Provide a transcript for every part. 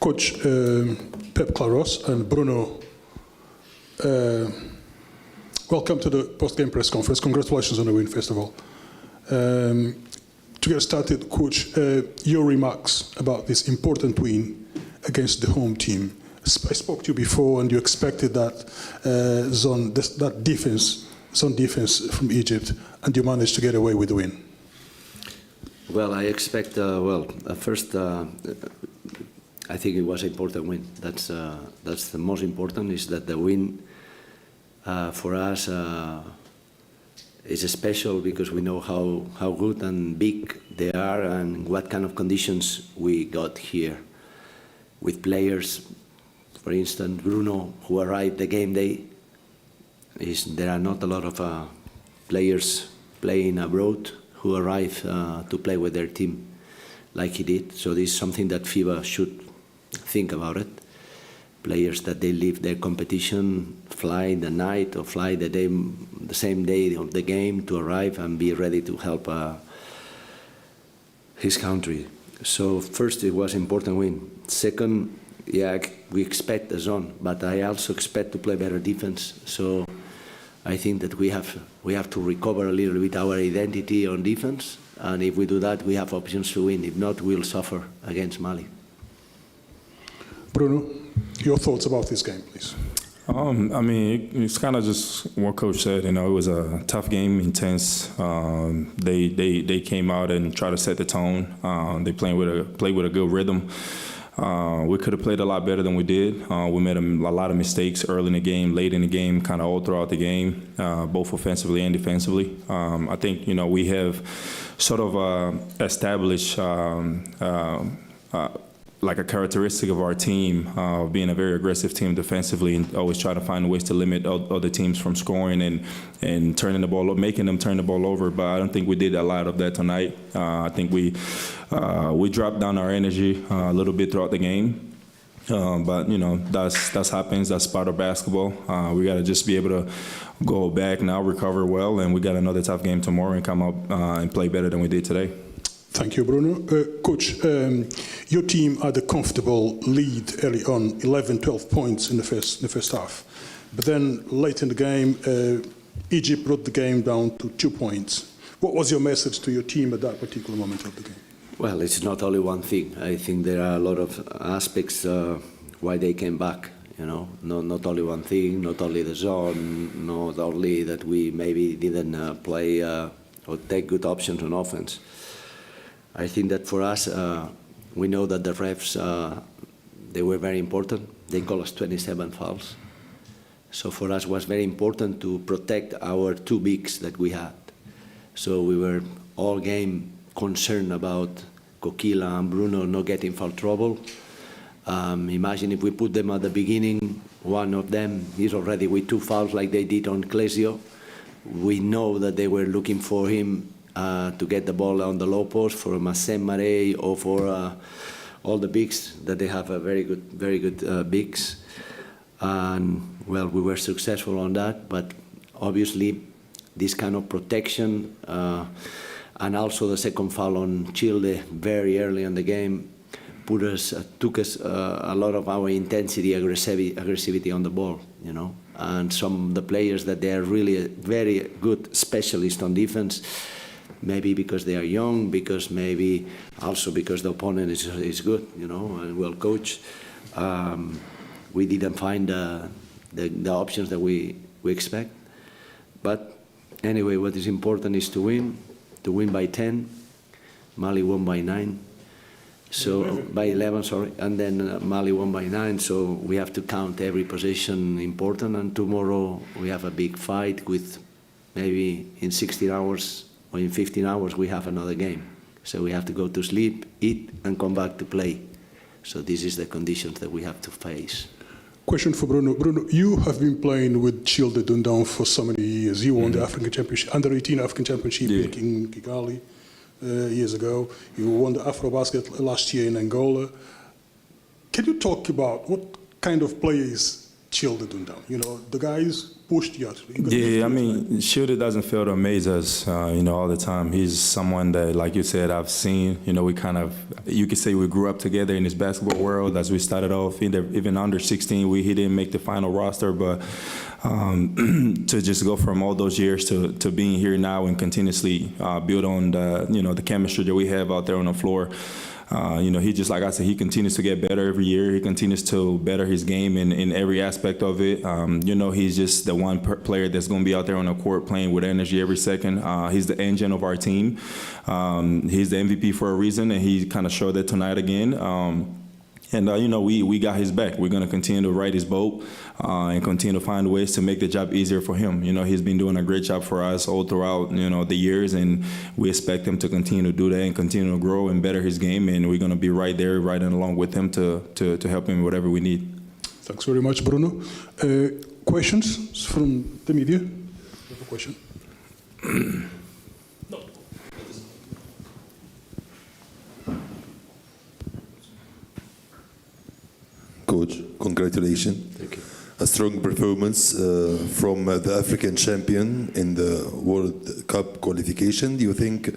Coach Pep Claros and Bruno, welcome to the post-game press conference. Congratulations on the win, first of all. To get started, Coach, your remarks about this important win against the home team. I spoke to you before, and you expected that zone defense from Egypt, and you managed to get away with the win. Well, I expect. First, I think it was an important win. That's the most important. Is that the win for us is special because we know how good and big they are and what kind of conditions we got here with players. For instance, Bruno, who arrived the game day. There are not a lot of players playing abroad who arrive to play with their team like he did. So this is something that FIBA should think about it. Players that they leave their competition, fly the night or fly the same day of the game to arrive and be ready to help his country. So first, it was an important win. Second, yeah, we expect a zone, but I also expect to play better defense. So I think that we have to recover a little bit our identity on defense, and if we do that, we have options to win. If not, we'll suffer against Mali. Bruno, your thoughts about this game, please. I mean, it's kind of just what Coach said. You know, it was a tough game, intense. They came out and tried to set the tone. They played with a good rhythm. We could have played a lot better than we did. We made a lot of mistakes early in the game, late in the game, kind of all throughout the game, both offensively and defensively. I think, you know, we have sort of established like a characteristic of our team, being a very aggressive team defensively and always trying to find ways to limit other teams from scoring and turning the ball, making them turn the ball over. But I don't think we did a lot of that tonight. I think we dropped down our energy a little bit throughout the game. But you know, that happens. That's part of basketball. We got to just be able to go back now, recover well, and we got another tough game tomorrow and come up and play better than we did today. Thank you, Bruno. Coach, your team had a comfortable lead early on, 11, 12 points in the first half. But then late in the game, Egypt brought the game down to 2 points. What was your message to your team at that particular moment of the game? Well, it's not only one thing. I think there are a lot of aspects why they came back. You know, not only one thing, not only the zone, not only that we maybe didn't play or take good options on offense. I think that for us, we know that the refs, they were very important. They called us 27 fouls. So for us, it was very important to protect our two bigs that we had. So we were all game concerned about Coquila and Bruno not getting foul trouble. Imagine if we put them at the beginning, one of them is already with 2 fouls like they did on Clesio. We know that they were looking for him to get the ball on the low post for Massem Maré or for all the bigs that they have a very good bigs. And well, we were successful on that, but obviously this kind of protection and also the second foul on Chile very early in the game took us a lot of our intensity, aggressivity on the ball, you know. And some of the players that they are really very good specialists on defense, maybe because they are young, because maybe also because the opponent is good, you know, and well coached. We didn't find the options that we expect. But anyway, what is important is to win by 10. Mali won by 9. So by 11, sorry, and then Mali won by 9. So we have to count every possession important. And tomorrow we have a big fight with maybe in 16 hours or in 15 hours we have another game. So we have to go to sleep, eat, and come back to play. So this is the conditions that we have to face. Question for Bruno. Bruno, you have been playing with Chile Dundon for so many years. You won the African Championship, Under-18 African Championship in Kigali years ago. You won the Afro-Basket last year in Angola. Can you talk about what kind of player is Chile Dundon? You know, the guys pushed you out. Yeah, I mean, Shooter doesn't fail to amaze us, all the time. He's someone that, like you said, I've seen. You could say we grew up together in this basketball world as we started off. Even under 16, he didn't make the final roster, but to just go from all those years to being here now and continuously build on the chemistry that we have out there on the floor. He just, like I said, he continues to get better every year. He continues to better his game in every aspect of it. He's just the one player that's going to be out there on the court playing with energy every second. He's the engine of our team. He's the MVP for a reason, and he kind of showed that tonight again. We got his back. We're going to continue to ride his boat and continue to find ways to make the job easier for him. He's been doing a great job for us all throughout, the years, and we expect him to continue to do that and continue to grow and better his game, and we're going to be right there, riding along with him to help him whatever we need. Thanks very much, Bruno. Questions from the media? You have a question? Coach, congratulations. Thank you. A strong performance from the African champion in the World Cup qualification. Do you think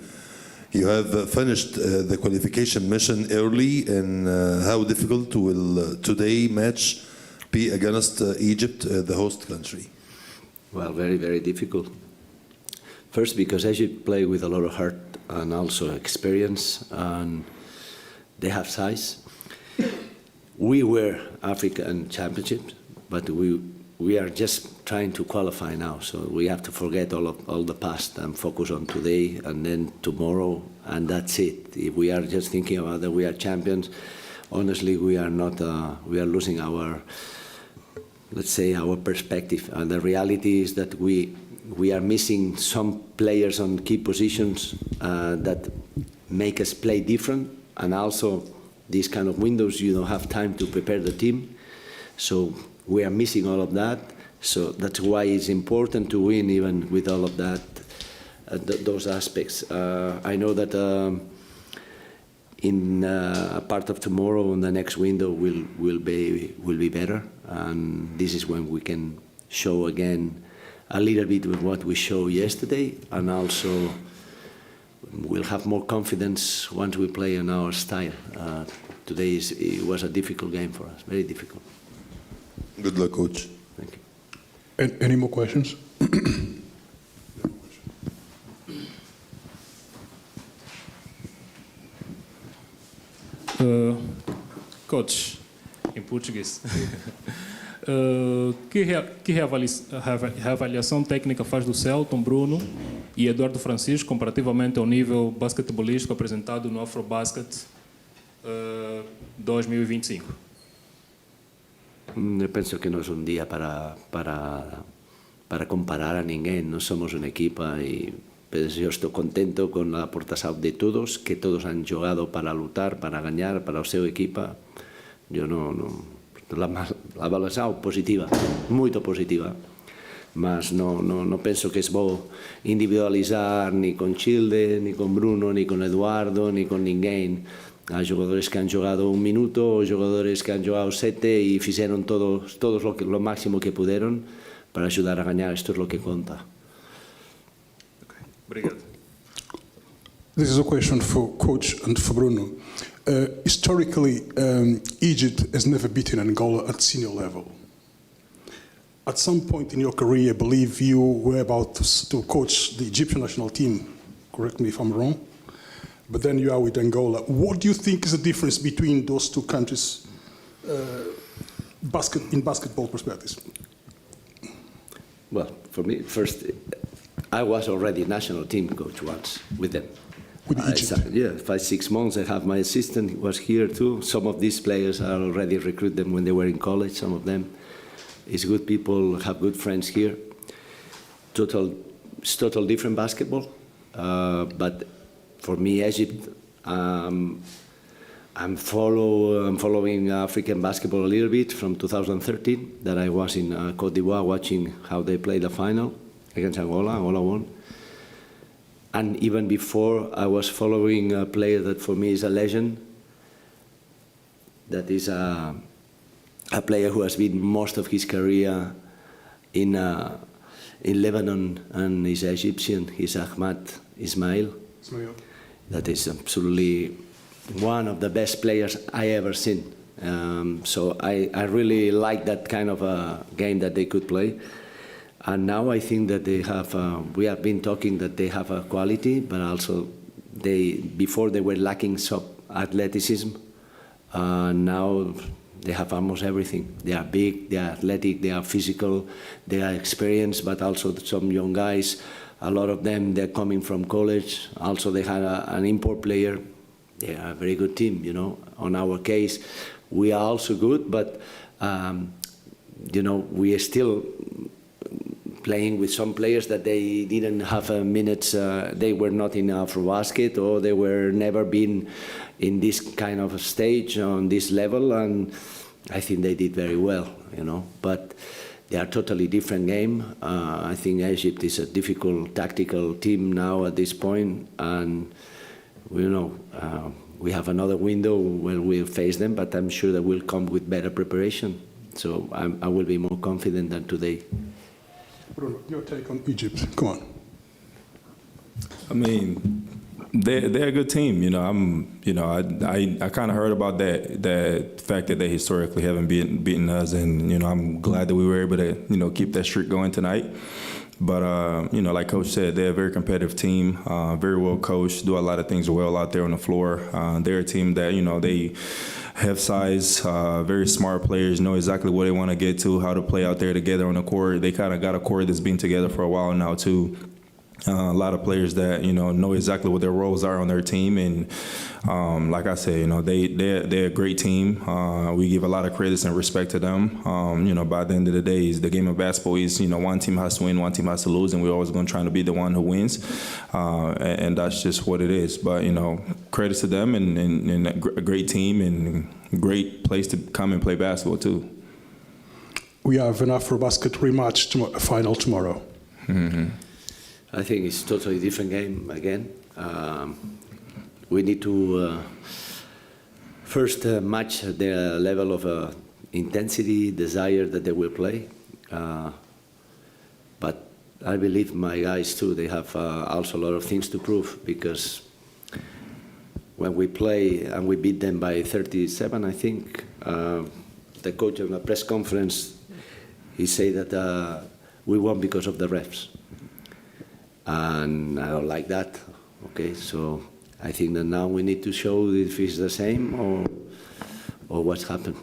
you have finished the qualification mission early, and how difficult will today match be against Egypt, the host country? Well, very, very difficult. First, because Egypt play with a lot of heart and also experience, and they have size. We were African championships, but we are just trying to qualify now. So we have to forget all the past and focus on today and then tomorrow, and that's it. If we are just thinking about that we are champions, honestly, we are not. We are losing our, let's say, our perspective. And the reality is that we are missing some players on key positions that make us play different, and also these kind of windows, you don't have time to prepare the team. So we are missing all of that. So that's why it's important to win even with all of that, those aspects. I know that in a part of tomorrow, in the next window, will be better. And this is when we can show again a little bit of what we showed yesterday, and also we'll have more confidence once we play in our style. Today it was a difficult game for us, very difficult. Good luck, Coach. Thank you. And any more questions? Coach, em português. Que reavaliação técnica faz do Celton, Bruno e Eduardo Francisco comparativamente ao nível basquetebolístico apresentado no Afrobasket 2025? Eu penso que não é dia para comparar a ninguém. Não somos uma equipa e eu estou contento com a aportação de todos, que todos han jogado para lutar, para ganhar, para a sua equipa. Eu la avaliação positiva, muito positiva, mas não penso que é bom individualizar nem com Childe, nem com Bruno, nem com Eduardo, nem com ninguém. Há jogadores que han jogado un minuto, jogadores que han jogado 7 e fizeram todos lo máximo que puderam para ajudar a ganhar. Isto é o que conta. Okay. Obrigado. This is a question for Coach and for Bruno. Historically, Egypt has never beaten Angola at senior level. At some point in your career, I believe you were about to coach the Egyptian national team. Correct me if I'm wrong. But then you are with Angola. What do you think is the difference between those two countries in basketball perspectives? Well, for me, first, I was already national team coach once with them. With Egypt? Yeah, 5-6 months. I have my assistant, he was here too. Some of these players I already recruited them when they were in college, some of them. It's good people, have good friends here. It's total different basketball. But for me, Egypt, I'm following African basketball a little bit from 2013, that I was in Côte d'Ivoire watching how they played the final against Angola. Angola won. And even before, I was following a player that for me is a legend. That is a player who has been most of his career in in Lebanon, and he's Egyptian. He's Ahmad Ismail. That is absolutely one of the best players I ever seen. So I really like that kind of a game that they could play. And now I think that they have, we have been talking that they have a quality, but also before they were lacking some athleticism. Now they have almost everything. They are big, they are athletic, they are physical, they are experienced, but also some young guys. A lot of them, they're coming from college. Also, they had an import player. They are a very good team, you know. On our case, we are also good, but, you know, we are still playing with some players that they didn't have minutes, they were not in Afrobasket, or they were never been in this kind of a stage on this level, and I think they did very well, you know. But they are totally different game. I think Egypt is a difficult tactical team now at this point, and you know, we have another window where we'll face them, but I'm sure that we'll come with better preparation. So I will be more confident than today. Bruno, your take on Egypt. Come on. I mean, they're a good team. You know, I kind of heard about that fact that they historically haven't beaten us, and you know, I'm glad that we were able to keep that streak going tonight. But you know, like Coach said, they're a very competitive team, very well coached, do a lot of things well out there on the floor. They're a team that they have size, very smart players, know exactly what they want to get to, how to play out there together on the court. They kind of got a core that's been together for a while now too. A lot of players that know exactly what their roles are on their team, and like I said, they're a great team. We give a lot of credits and respect to them. By the end of the day, the game of basketball is one team has to win, one team has to lose, and we're always going to try to be the one who wins, and that's just what it is. But credits to them, and a great team and great place to come and play basketball too. We have an Afrobasket rematch final tomorrow. Mm-hmm. I think it's a totally different game again. We need to first match the level of intensity, desire that they will play. But I believe my guys too, they have also a lot of things to prove, because when we play and we beat them by 37, I think, the coach in a press conference, he said that we won because of the refs. And I don't like that. Okay, so I think that now we need to show if it's the same or what's happened,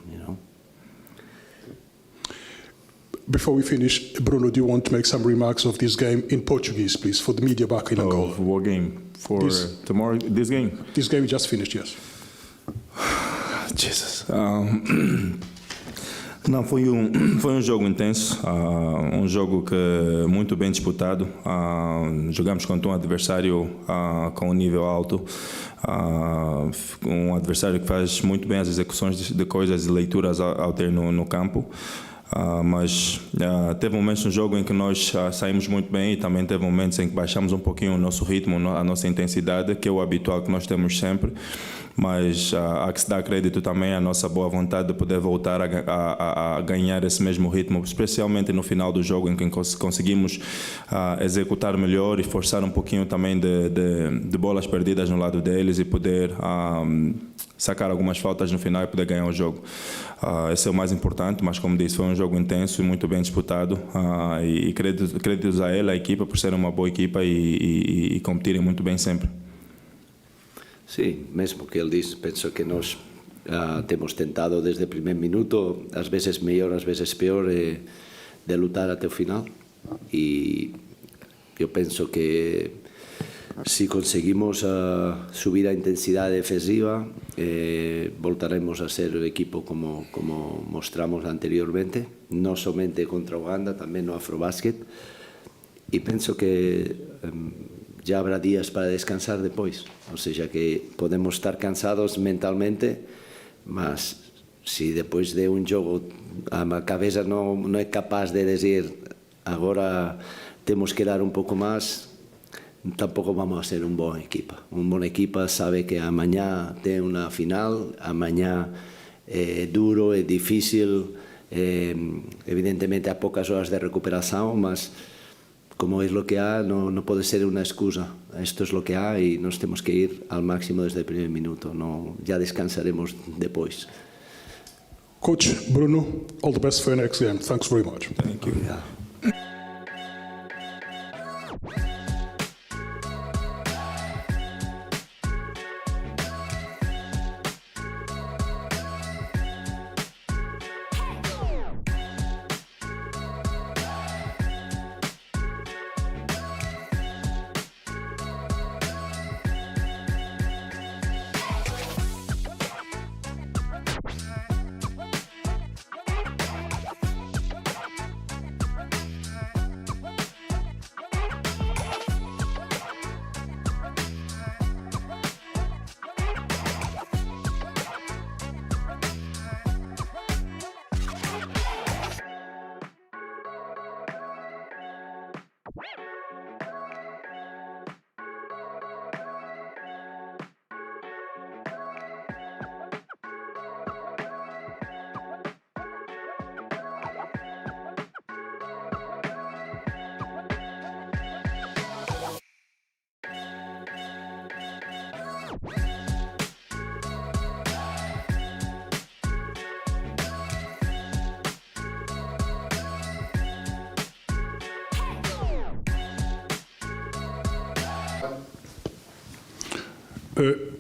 Before we finish, Bruno, do you want to make some remarks of this game in Portuguese, please, for the media back in Angola? For what game? For tomorrow? This game? This game just finished, yes. Jesus. Não, foi um jogo intenso, um jogo que muito bem disputado. Jogamos contra um adversário com um nível alto, um adversário que faz muito bem as execuções de coisas e leituras ao ter no campo. Mas teve momentos no jogo em que nós saímos muito bem, e também teve momentos em que baixamos um pouquinho o nosso ritmo, a nossa intensidade, que é o habitual que nós temos sempre. Mas há que se dar crédito também à nossa boa vontade de poder voltar a ganhar esse mesmo ritmo, especialmente no final do jogo, em que conseguimos executar melhor e forçar um pouquinho também de bolas perdidas no lado deles e poder sacar algumas faltas no final e poder ganhar o jogo. Esse é o mais importante, mas como disse, foi um jogo intenso e muito bem disputado, e créditos a ele, a equipa, por ser uma boa equipa e competirem muito bem sempre. Sí, mesmo que ele diz, penso que nós temos tentado desde o primeiro minuto, às vezes melhor, às vezes pior, de lutar até o final, e eu penso que si conseguimos subir a intensidade defensiva, voltaremos a ser o equipo como mostramos anteriormente, non somente contra Uganda, tamén no Afrobasket, e penso que ya habrá días para descansar depois, ou seja, que podemos estar cansados mentalmente, mas si depois de un jogo a cabeza non é capaz de dizer agora temos que dar un pouco máis, tampouco vamos a ser un boa equipa. Un boa equipa sabe que amanhã tem unha final, amanhã é duro, é difícil, evidentemente há poucas horas de recuperação, mas como es lo que hay, no puede ser una excusa. Esto es lo que hay y nos tenemos que ir al máximo desde el primer minuto. No, ya descansaremos después. Coach Bruno, all the best for your next game. Thanks very much. Thank you. Yeah.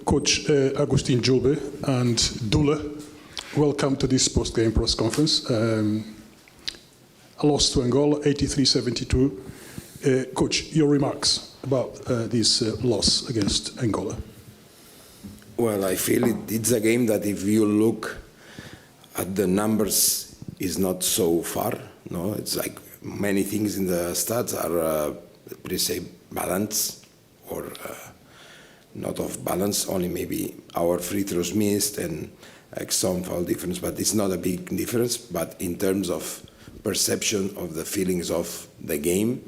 Coach Agustin Julbe and Dula, welcome to this post-game press conference. A loss to Angola, 83-72. Coach, your remarks about this loss against Angola. Well, I feel it's a game that if you look at the numbers is not so far. No, it's like many things in the stats are pretty say balanced or not off balance. Only maybe our free throws missed and like some foul difference, but it's not a big difference. But in terms of perception of the feelings of the game,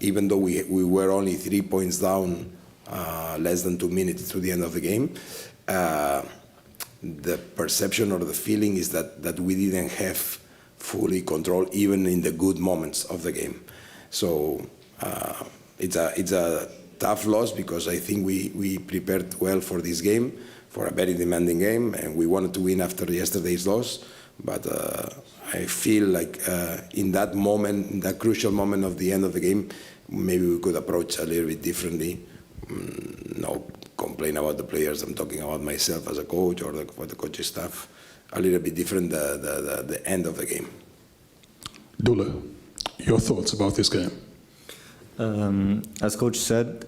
even though we were only 3 points down, less than 2 minutes to the end of the game, the perception or the feeling is that we didn't have fully control even in the good moments of the game. So it's a tough loss because I think we prepared well for this game, for a very demanding game, and we wanted to win after yesterday's loss. But I feel like in that moment, in that crucial moment of the end of the game, maybe we could approach a little bit differently. No complain about the players. I'm talking about myself as a coach or for the coaching staff. A little bit different the end of the game. Dula, your thoughts about this game? As coach said,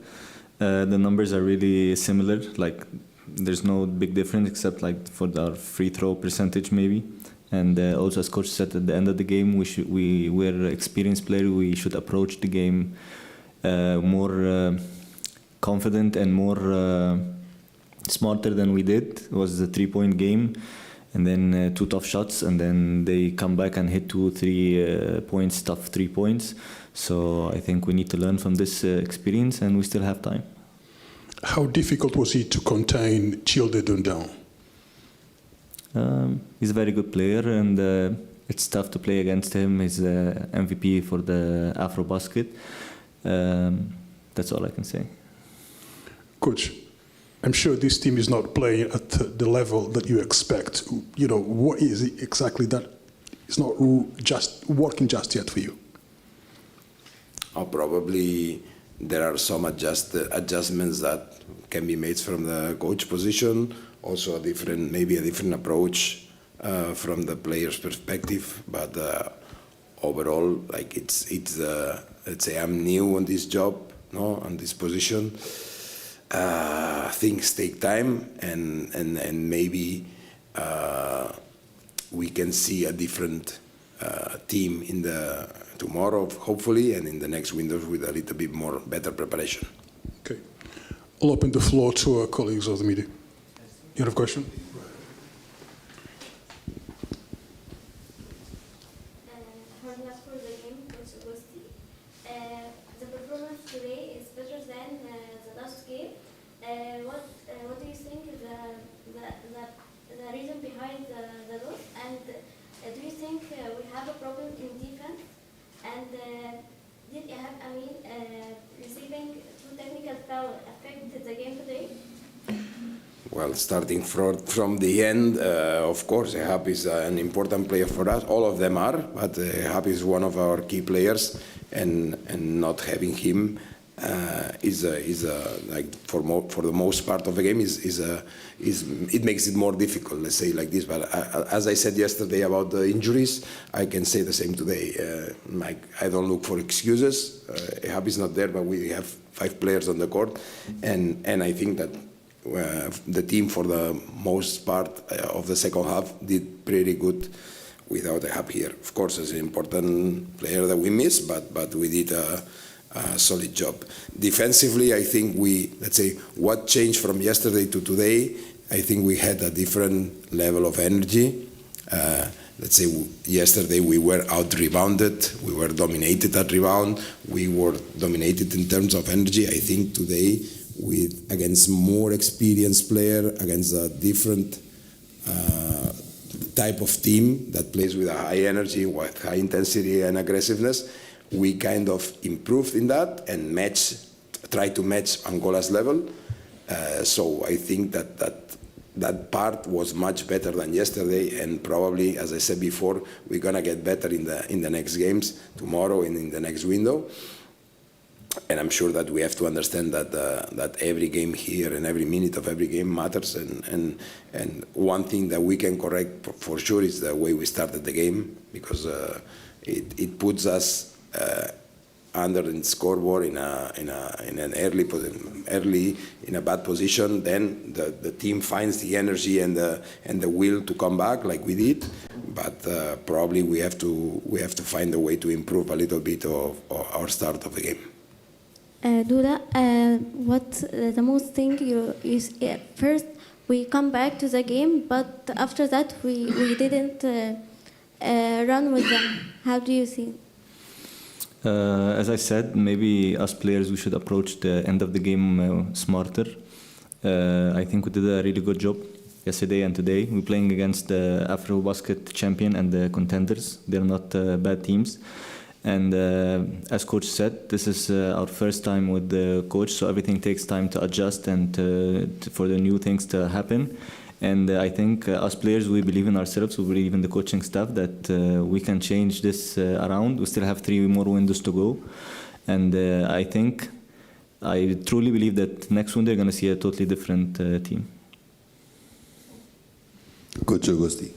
the numbers are really similar. Like there's no big difference except like for our free throw percentage maybe. And also as coach said at the end of the game, we're experienced player. We should approach the game more confident and more smarter than we did. It was a 3-point game and then 2 tough shots, and then they come back and hit 2-3 points, tough 3 points. So I think we need to learn from this experience, and we still have time. How difficult was it to contain Childe Dundon? He's a very good player, and it's tough to play against him. He's MVP for the Afro-Basket. That's all I can say. Coach, I'm sure this team is not playing at the level that you expect. You know, what is it exactly that is not just working just yet for you? Probably there are some adjustments that can be made from the coach position. Also maybe a different approach from the player's perspective. But overall, like it's let's say I'm new on this job, no, on this position. Things take time, and maybe we can see a different team in the tomorrow, hopefully, and in the next windows with a little bit more better preparation. Okay, I'll open the floor to our colleagues of the media. You have a question? For the game, Coach Agosti, the performance today is better than the last game. What do you think is the reason behind the loss? And do you think we have a problem in defense? And did Ihab Amin receiving two technical foul affect the game today? Well, starting from the end, of course, Ehab is an important player for us. All of them are, but Ehab is one of our key players, and not having him is like for the most part of the game it makes it more difficult. Let's say like this. But as I said yesterday about the injuries, I can say the same today. I don't look for excuses. Ehab is not there, but we have 5 players on the court, and I think that. The team for the most part of the second half did pretty good without Ehab here. Of course, it's an important player that we missed, but we did a solid job. Defensively, I think let's say, what changed from yesterday to today, I think we had a different level of energy. Let's say yesterday we were out-rebounded, we were dominated at rebound, we were dominated in terms of energy. I think today, against more experienced player, against a different type of team that plays with a high energy, with high intensity and aggressiveness, we kind of improved in that and try to match Angola's level. So I think that part was much better than yesterday, and probably, as I said before, we're gonna get better in the next games tomorrow and in the next window. And I'm sure that we have to understand that every game here and every minute of every game matters. And one thing that we can correct for sure is the way we started the game, because it puts us under the scoreboard in an early in a bad position. Then the team finds the energy and the will to come back like we did. But probably we have to find a way to improve a little bit of our start of the game. Duda, what the most thing first we come back to the game, but after that we didn't run with them. How do you see? As I said, maybe us players we should approach the end of the game smarter. I think we did a really good job yesterday and today. We're playing against the FIBA Basket champion and the contenders. They're not bad teams. And as coach said, this is our first time with the coach, so everything takes time to adjust and for the new things to happen. And I think us players, we believe in ourselves, we believe in the coaching staff that we can change this around. We still have 3 more windows to go. And I truly believe that next window, you're going to see a totally different team. Coach Agosti,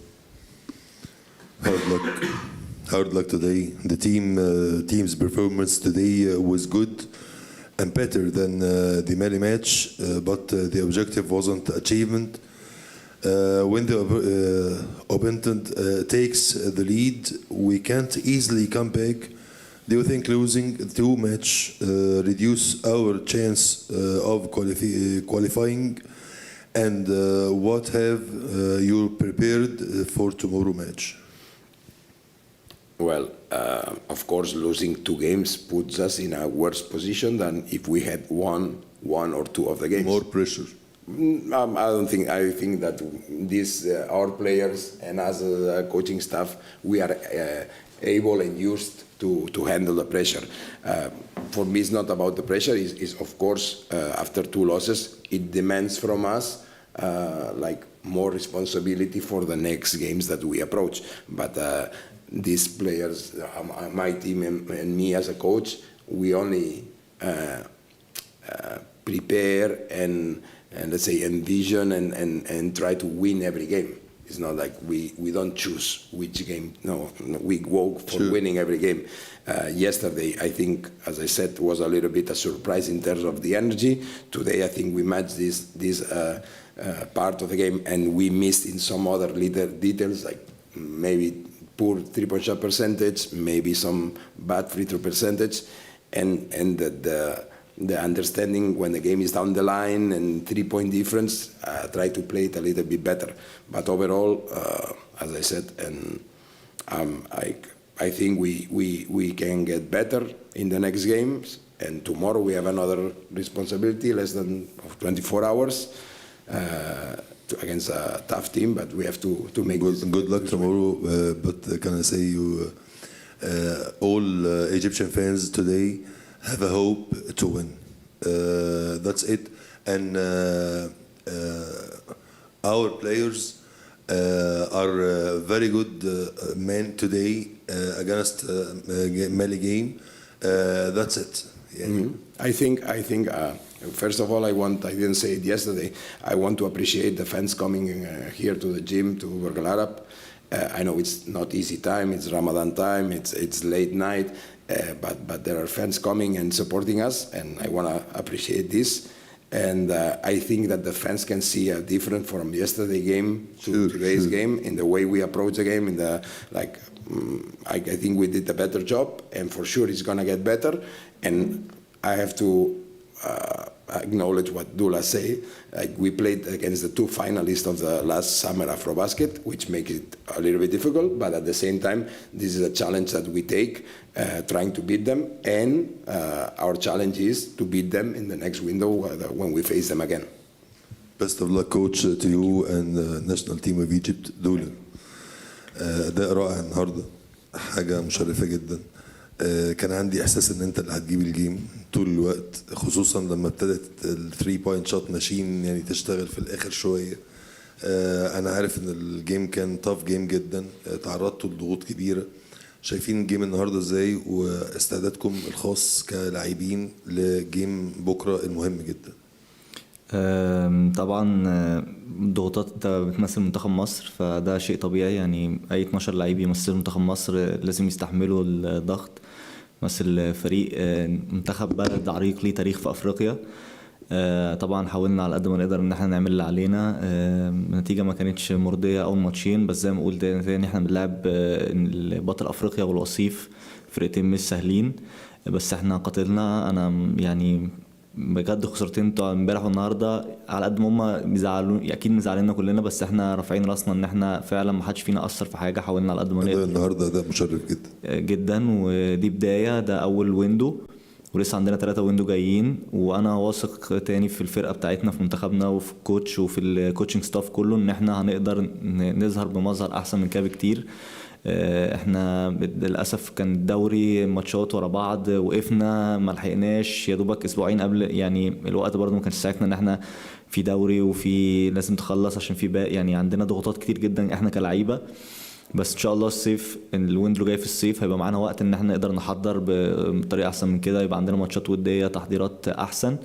hard luck today. The team's performance today was good and better than the Mali match, but the objective wasn't achievement. When the opponent takes the lead, we can't easily come back. Do you think losing 2 matches reduce our chance of qualifying? And what have you prepared for tomorrow match? Well, of course, losing 2 games puts us in a worse position than if we had won 1 or 2 of the games. More pressure. I don't think. I think that our players and as a coaching staff, we are able and used to handle the pressure. For me, it's not about the pressure. It's of course after 2 losses, it demands from us like more responsibility for the next games that we approach. But these players, my team and me as a coach, we only prepare and let's say envision and try to win every game. It's not like we don't choose which game. No, we go for winning every game. Yesterday, I think, as I said, was a little bit a surprise in terms of the energy. Today, I think we matched this part of the game, and we missed in some other little details, like maybe poor 3-point shot percentage, maybe some bad free throw percentage, and the understanding when the game is down the line and 3-point difference, try to play it a little bit better. But overall, as I said, and I think we can get better in the next games. And tomorrow we have another responsibility, less than 24 hours, against a tough team. But we have to make good luck tomorrow. But can I say you? all Egyptian fans today have a hope to win. That's it. And our players are very good men today against Mali game. That's it. Yeah. I think. First of all, I didn't say it yesterday. I want to appreciate the fans coming here to the gym to Burj Al Arab. I know it's not easy time. It's Ramadan time. It's late night. But there are fans coming and supporting us, and I want to appreciate this. And I think that the fans can see a difference from yesterday's game to today's game in the way we approach the game. I think we did a better job, and for sure it's going to get better. And I have to acknowledge what Dula say. We played against the two finalists of the last summer Afrobasket, which makes it a little bit difficult. But at the same time, this is a challenge that we take, trying to beat them. And our challenge is to beat them in the next window when we face them again. Best of luck, coach, to you and the national team of Egypt. Dula أداء رائع النهارده، حاجة مشرفة جدا. كان عندي إحساس إن أنت اللي هتجيب الجيم طول الوقت، خصوصا لما ابتدت الثري بوينت شوت ماشين يعني تشتغل في الآخر شوية. أنا عارف إن الجيم كان تاف جيم جدا، تعرضتوا لضغوط كبيرة. شايفين الجيم النهارده إزاي واستعدادكم الخاص كلاعبين لجيم بكرة المهم جدا؟ طبعا ضغوطات، انت بتمثل منتخب مصر فده شيء طبيعي، يعني اي 12 لعيب يمثل منتخب مصر لازم يستحملوا الضغط. مثل فريق منتخب بلد عريق ليه تاريخ في افريقيا. طبعا حاولنا على قد ما نقدر ان احنا نعمل اللي علينا. النتيجه ما كانتش مرضيه اول ماتشين، بس زي ما قلت تاني احنا بنلعب بطل افريقيا والوصيف، فرقتين مش سهلين، بس احنا قاتلنا. انا يعني بجد خسرتين بتوع امبارح والنهارده على قد ما هم بيزعلوا اكيد مزعليننا كلنا، بس احنا رافعين راسنا ان احنا فعلا ما حدش فينا اثر في حاجه. حاولنا على قد ما نقدر. النهارده ده مشرف جدا جدا، ودي بدايه، ده اول ويندو ولسه عندنا 3 ويندو جايين. وانا واثق تاني في الفرقه بتاعتنا، في منتخبنا وفي الكوتش وفي الكوتشنج ستاف كله، ان احنا هنقدر نظهر بمظهر احسن من كده بكتير. احنا للاسف كان الدوري ماتشات ورا بعض، وقفنا ما لحقناش يا دوبك اسبوعين قبل، يعني الوقت برضه ما كانش ساعتنا ان احنا في دوري وفي لازم تخلص عشان في باقي، يعني عندنا ضغوطات كتير جدا احنا كلاعيبه. بس ان شاء الله الصيف، الويندو اللي جاي في الصيف هيبقى معانا وقت ان احنا نقدر نحضر بطريقه احسن من كده، يبقى عندنا ماتشات وديه، تحضيرات احسن،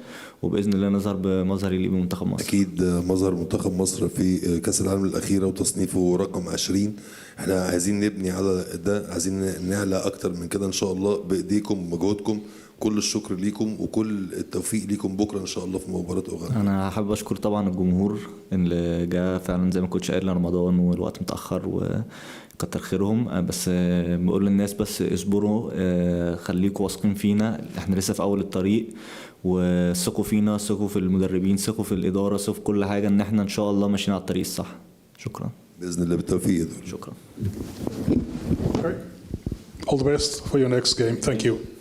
وباذن الله نظهر بمظهر يليق بمنتخب مصر. اكيد مظهر منتخب مصر في كاس العالم الاخيره وتصنيفه رقم 20. احنا عايزين نبني على ده، عايزين نعلى اكتر من كده ان شاء الله بايديكم ومجهودكم. كل الشكر ليكم وكل التوفيق ليكم بكره ان شاء الله في مباراه اوغندا. انا حابب اشكر طبعا الجمهور اللي جاء فعلا زي ما كنتش قايل رمضان والوقت متاخر وكتر خيرهم، بس بقول للناس بس اصبروا، خليكم واثقين فينا، احنا لسه في اول الطريق، وثقوا فينا، ثقوا في المدربين، ثقوا في الاداره، ثقوا في كل حاجه ان احنا ان شاء الله ماشيين على الطريق الصح. شكرا. باذن الله بالتوفيق. شكرا. Okay. All the best for your next game. Thank you.